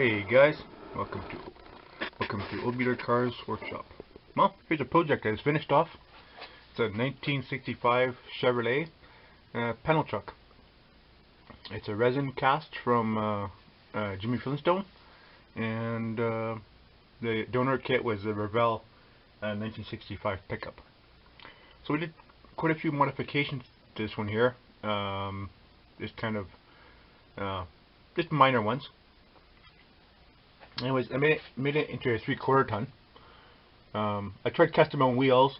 Hey guys, welcome to Obular Cars Workshop. Well, here's a project that is finished off. It's a 1965 Chevrolet panel truck. It's a resin cast from Jimmy Flintstone, and the donor kit was a Revell 1965 pickup. So we did quite a few modifications to this one here. Just kind of just minor ones. Anyways, I made it into a 3/4 ton. I tried custom on wheels.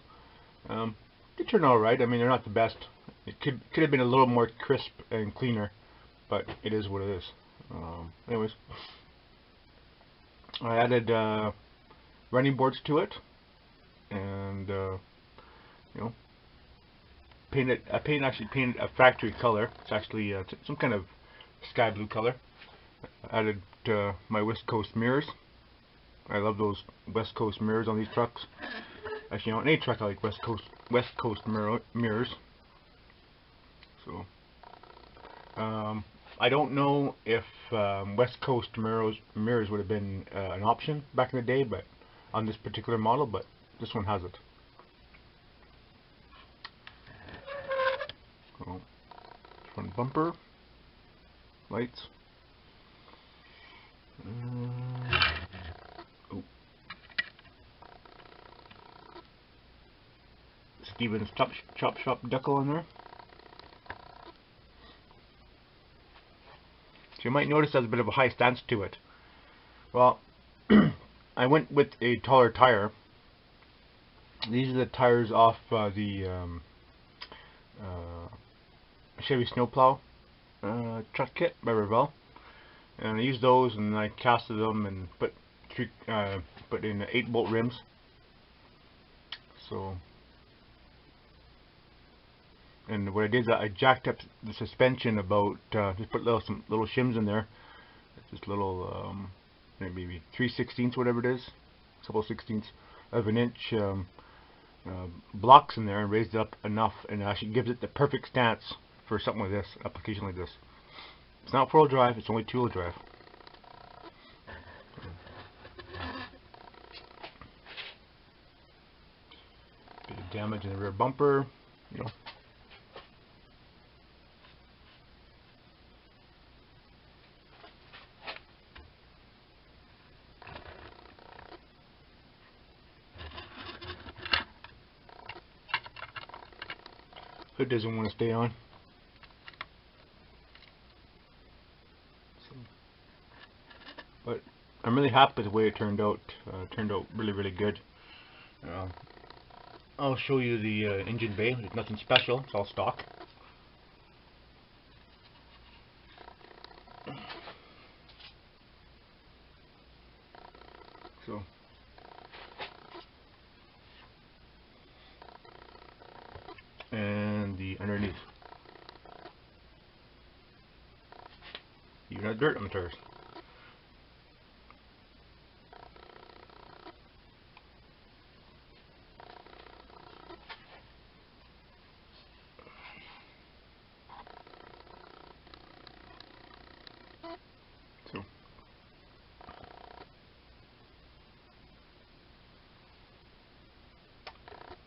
They turned out alright. I mean, they're not the best. It could have been a little more crisp and cleaner, but it is what it is. Anyways, I added running boards to it, and you know, I actually painted a factory color. It's actually some kind of sky blue color. I added my West Coast mirrors. I love those West Coast mirrors on these trucks. Actually, on any truck I like West Coast mirrors. So I don't know if West Coast mirrors would have been an option back in the day, but on this particular model, but this one has it. So, front bumper, lights. Oh. Stevens Chop Shop decal on there. So you might notice there's a bit of a high stance to it. Well, I went with a taller tire. These are the tires off the Chevy Snowplow truck kit by Revell. And I used those, and I casted them and put in 8-bolt rims. So, and what I did is I jacked up the suspension about just put some little shims in there, just little maybe 3/16, whatever it is, a couple 16ths of an inch blocks in there, and raised it up enough, and it actually gives it the perfect stance for something like this, application like this. It's not 4-wheel drive, it's only 2-wheel drive. Bit of damage in the rear bumper, you know. Hood doesn't want to stay on. But I'm really happy with the way it turned out. It turned out really good. I'll show you the engine bay. There's nothing special. It's all stock. So, and the underneath. Even has dirt on the tires. So,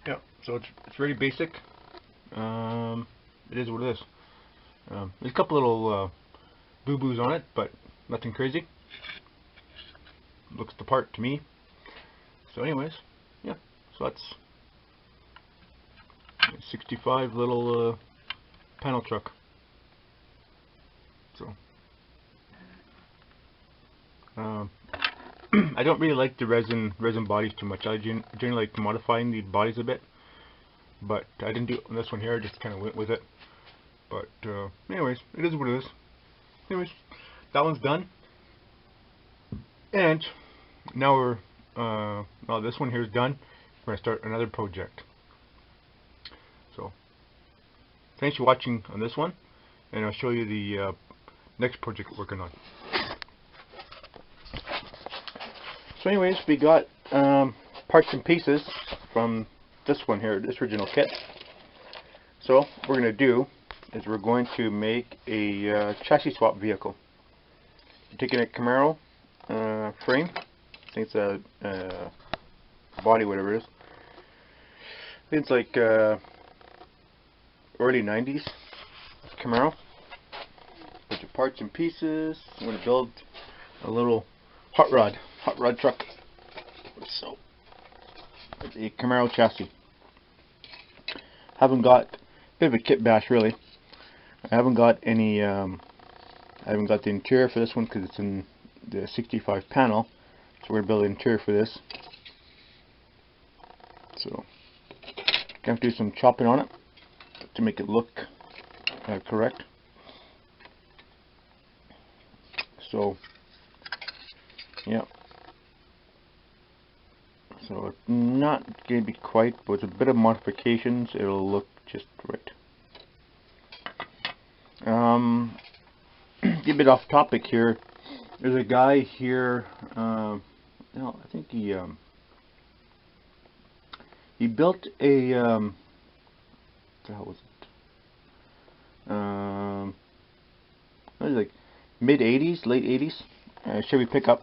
yeah, so it's very basic. It is what it is. There's a couple little boo-boos on it, but nothing crazy. Looks the part to me. So anyways, yeah, so that's a 65 little panel truck. So I don't really like the resin bodies too much. I generally like modifying the bodies a bit, but I didn't do it on this one here. I just kind of went with it. But anyways, it is what it is. Anyways, that one's done, and now we're well, this one here is done. We're gonna start another project. So thanks for watching on this one, and I'll show you the next project we're working on. So anyways, we got parts and pieces from this one here, this original kit. So what we're going to do is we're going to make a chassis swap vehicle. I'm taking a Camaro frame. I think it's a body, whatever it is. I think it's like early 90s Camaro. Bunch of parts and pieces. I'm going to build a little hot rod truck. So it's a Camaro chassis. Haven't got a bit of a kit bash really. I haven't got any. I haven't got the interior for this one because it's in the 65 panel. So we're going to build an interior for this. So gonna have to do some chopping on it to make it look correct. So yeah. So it's not going to be quite, but with a bit of modifications, it'll look just right. Get a bit off topic here. There's a guy here. No, I think he built a. What the hell was it? It was like mid '80s, late '80s Chevy pickup,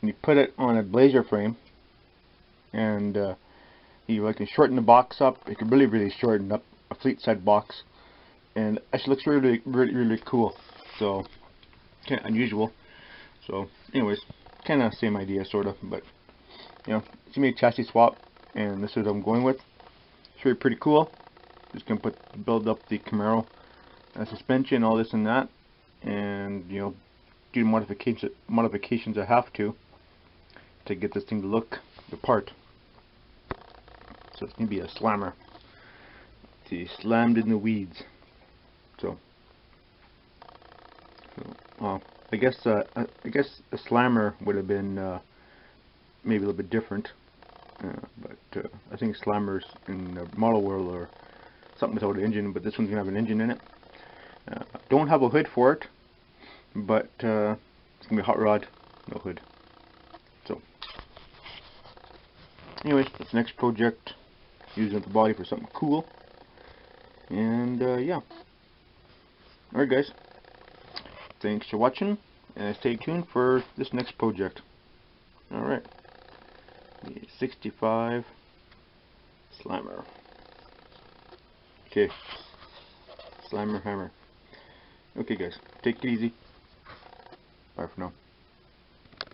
and he put it on a Blazer frame. And he can shorten the box up. He could really shorten up a fleet side box, and actually looks really cool. So kind of unusual. So anyways, kind of same idea sort of, but you know, it's gonna be a chassis swap, and this is what I'm going with. It's really pretty cool. Just gonna build up the Camaro suspension, all this and that, and you know, do modifications I have to get this thing to look the part. So it's going to be a slammer. It's slammed in the weeds. So I guess a slammer would have been maybe a little bit different, but I think slammers in the model world are something without an engine, but this one's going to have an engine in it. Don't have a hood for it, but it's going to be a hot rod, no hood. So anyways, that's the next project. Using the body for something cool. And yeah. Alright guys. Thanks for watching. And stay tuned for this next project. Alright. 65 Slammer. Okay. Slammer hammer. Okay guys. Take it easy. Bye for now.